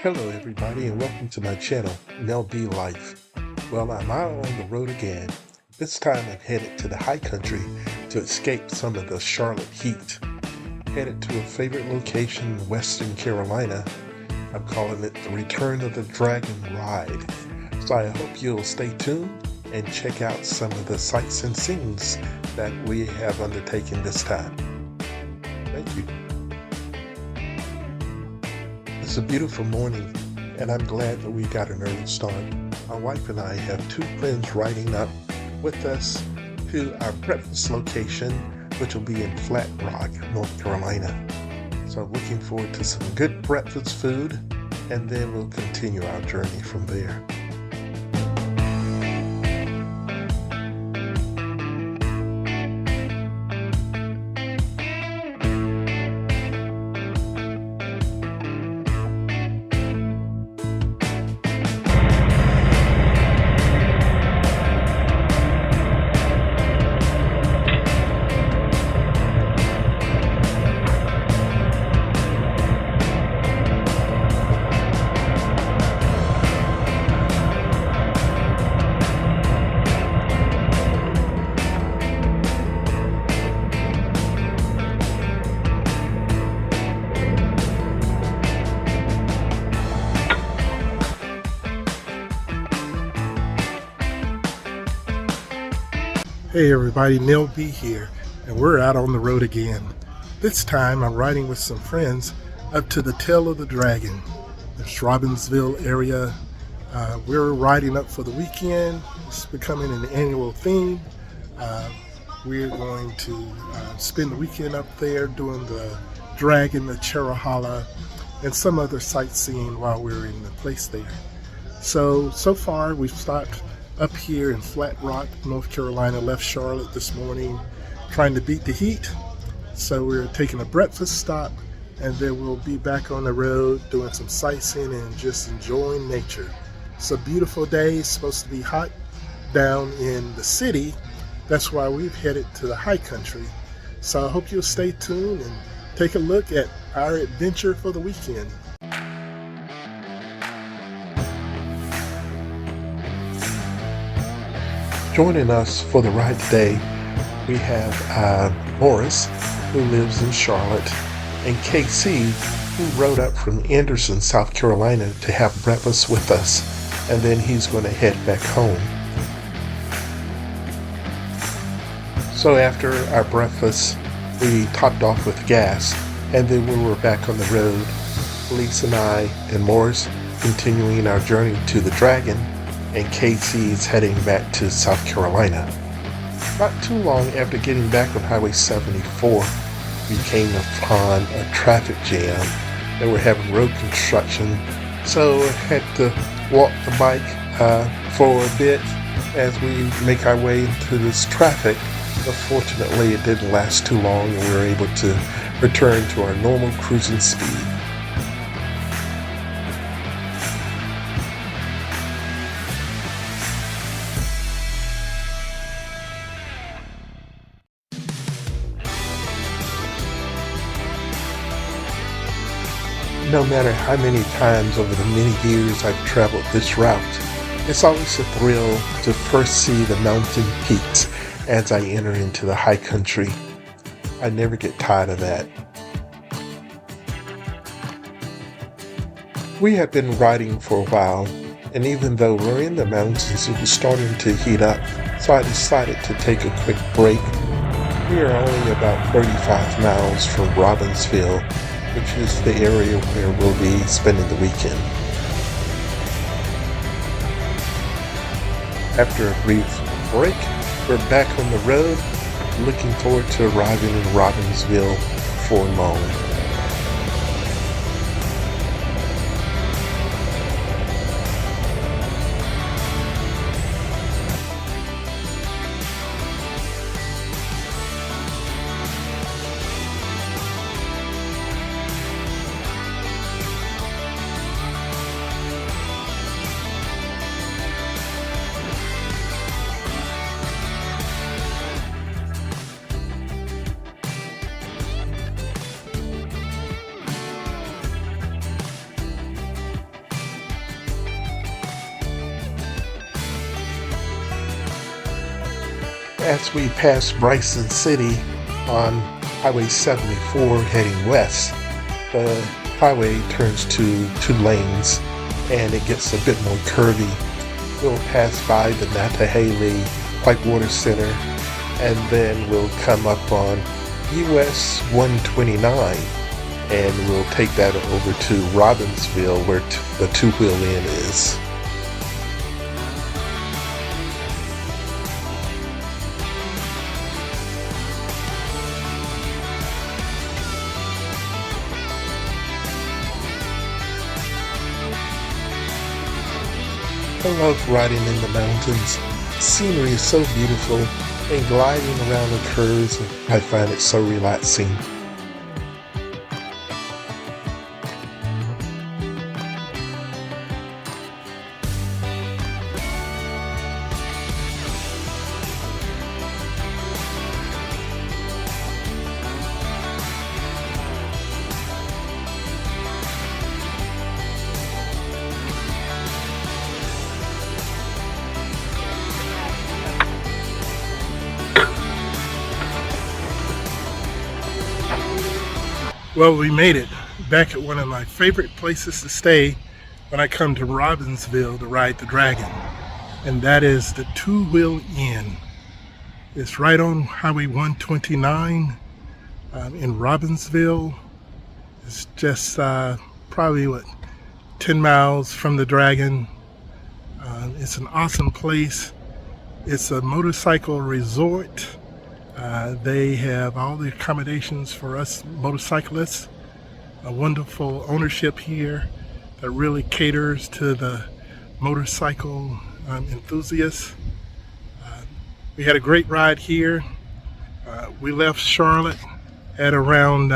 Hello everybody and welcome to my channel, Mel B Life. Well, I'm out on the road again. This time I'm headed to the high country to escape some of the Charlotte heat. Headed to a favorite location in Western Carolina. I'm calling it the Return of the Dragon Ride. So I hope you'll stay tuned and check out some of the sights and scenes that we have undertaken this time. Thank you. It's a beautiful morning, and I'm glad that we got an early start. My wife and I have two friends riding up with us to our breakfast location, which will be in Flat Rock, North Carolina. So I'm looking forward to some good breakfast food, and then we'll continue our journey from there. Hey everybody, Neil B here, and we're out on the road again. This time I'm riding with some friends up to the Tail of the Dragon, the Robbinsville area. We're riding up for the weekend. It's becoming an annual theme. We're going to spend the weekend up there doing the Dragon, the Cherohala, and some other sightseeing while we're in the place there. So far we've stopped up here in Flat Rock, North Carolina, left Charlotte this morning trying to beat the heat. So we're taking a breakfast stop, and then we'll be back on the road doing some sightseeing and just enjoying nature. It's a beautiful day. It's supposed to be hot down in the city. That's why we've headed to the high country. So I hope you'll stay tuned and take a look at our adventure for the weekend. Joining us for the ride today, we have Morris, who lives in Charlotte, and KC, who rode up from Anderson, South Carolina to have breakfast with us, and then he's going to head back home. So after our breakfast, we topped off with gas, and then we were back on the road. Lisa and I and Morris continuing our journey to the Dragon, and Casey is heading back to South Carolina. Not too long after getting back on Highway 74, we came upon a traffic jam. They were having road construction, so I had to walk the bike for a bit as we make our way into this traffic. But fortunately, it didn't last too long, and we were able to return to our normal cruising speed. No matter how many times over the many years I've traveled this route, it's always a thrill to first see the mountain peaks as I enter into the high country. I never get tired of that. We have been riding for a while, and even though we're in the mountains, it was starting to heat up, so I decided to take a quick break. We are only about 35 miles from Robbinsville, which is the area where we'll be spending the weekend. After a brief break, we're back on the road, looking forward to arriving in Robbinsville before long. as we pass Bryson City on Highway 74 heading west, the highway turns to 2 lanes and it gets a bit more curvy. We'll pass by the Natahaley Whitewater Center and then we'll come up on US 129 and we'll take that over to Robbinsville where the Two-Wheel Inn is. I love riding in the mountains. The scenery is so beautiful, and gliding around the curves, I find it so relaxing. Well, we made it back at one of my favorite places to stay when I come to Robbinsville to ride the Dragon, and that is the Two-Wheel Inn. It's right on Highway 129 in Robbinsville. It's just probably 10 miles from the Dragon. It's an awesome place. It's a motorcycle resort. They have all the accommodations for us motorcyclists, a wonderful ownership here that really caters to the motorcycle enthusiasts. We had a great ride here. We left Charlotte at around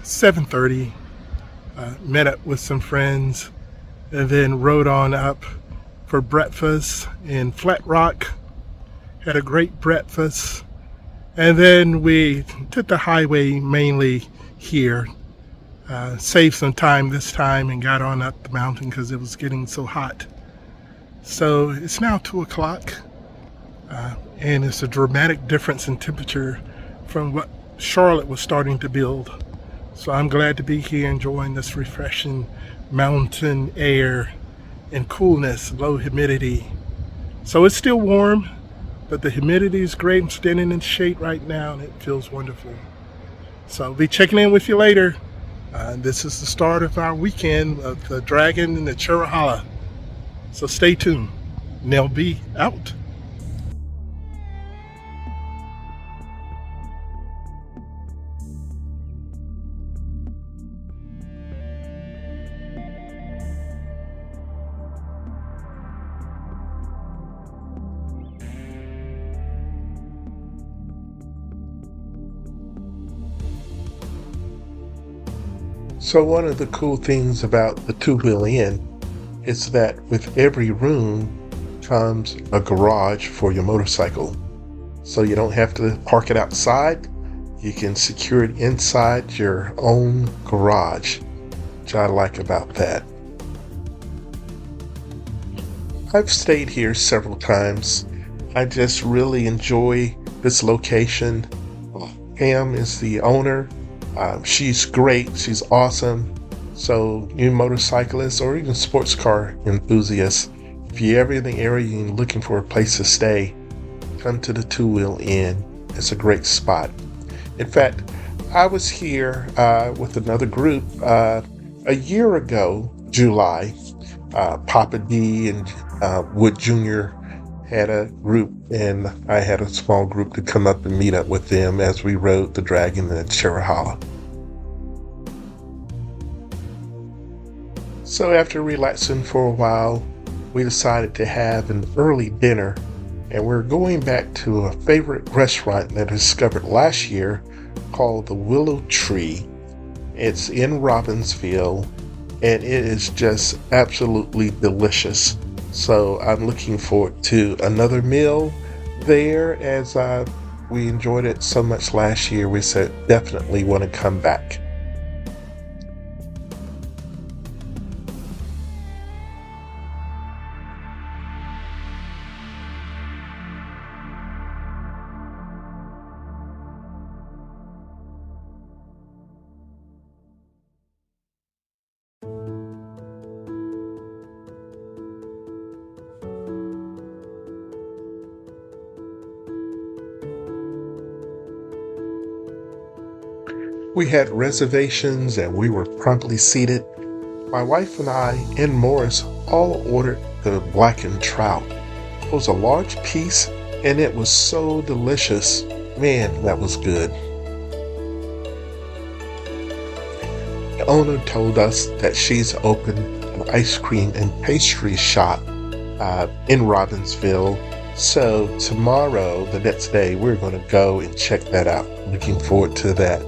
7:30, met up with some friends, and then rode on up for breakfast in Flat Rock. Had a great breakfast. And then we took the highway mainly here, saved some time this time and got on up the mountain because it was getting so hot. So it's now 2 o'clock and it's a dramatic difference in temperature from what Charlotte was starting to build. So I'm glad to be here enjoying this refreshing mountain air and coolness, low humidity. So it's still warm, but the humidity is great. I'm standing in shade right now and it feels wonderful. So I'll be checking in with you later. This is the start of our weekend of the Dragon and the Cherohala. So stay tuned. Nell B out. So one of the cool things about the Two-Wheel Inn is that with every room comes a garage for your motorcycle. So you don't have to park it outside. You can secure it inside your own garage, which I like about that. I've stayed here several times. I just really enjoy this location. Pam is the owner. She's great. She's awesome. So new motorcyclists or even sports car enthusiasts, if you're ever in the area and looking for a place to stay, come to the Two-Wheel Inn. It's a great spot. In fact, I was here with another group a year ago, July. Poppa-D and Wood Jr. had a group, and I had a small group to come up and meet up with them as we rode the Dragon and Cherohala. So after relaxing for a while, we decided to have an early dinner, and we're going back to a favorite restaurant that I discovered last year called the Willow Tree. It's in Robbinsville, and it is just absolutely delicious. So I'm looking forward to another meal there, as we enjoyed it so much last year. We said definitely want to come back. We had reservations and we were promptly seated. My wife and I and Morris all ordered the blackened trout. It was a large piece and it was so delicious. Man, that was good. The owner told us that she's opened an ice cream and pastry shop in Robbinsville. So tomorrow, the next day, we're going to go and check that out. Looking forward to that.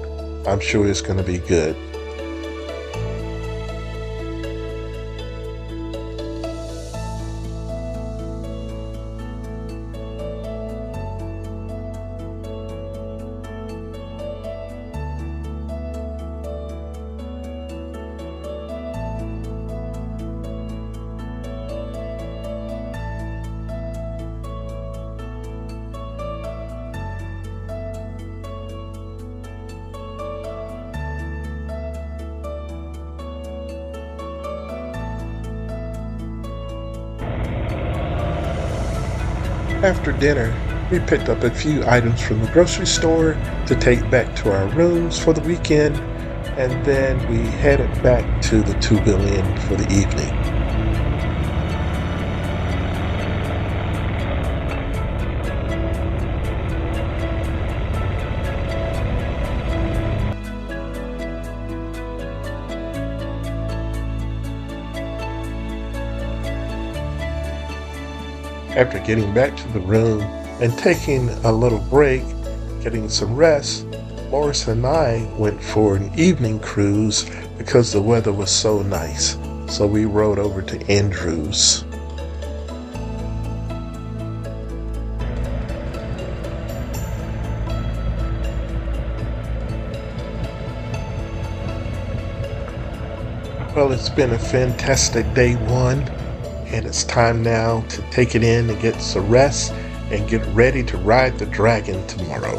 I'm sure it's going to be good. After dinner, we picked up a few items from the grocery store to take back to our rooms for the weekend, and then we headed back to the 2 Billion for the evening. After getting back to the room and taking a little break, getting some rest, Morris and I went for an evening cruise because the weather was so nice. So we rode over to Andrews. Well, it's been a fantastic day one. And it's time now to take it in and get some rest and get ready to ride the dragon tomorrow.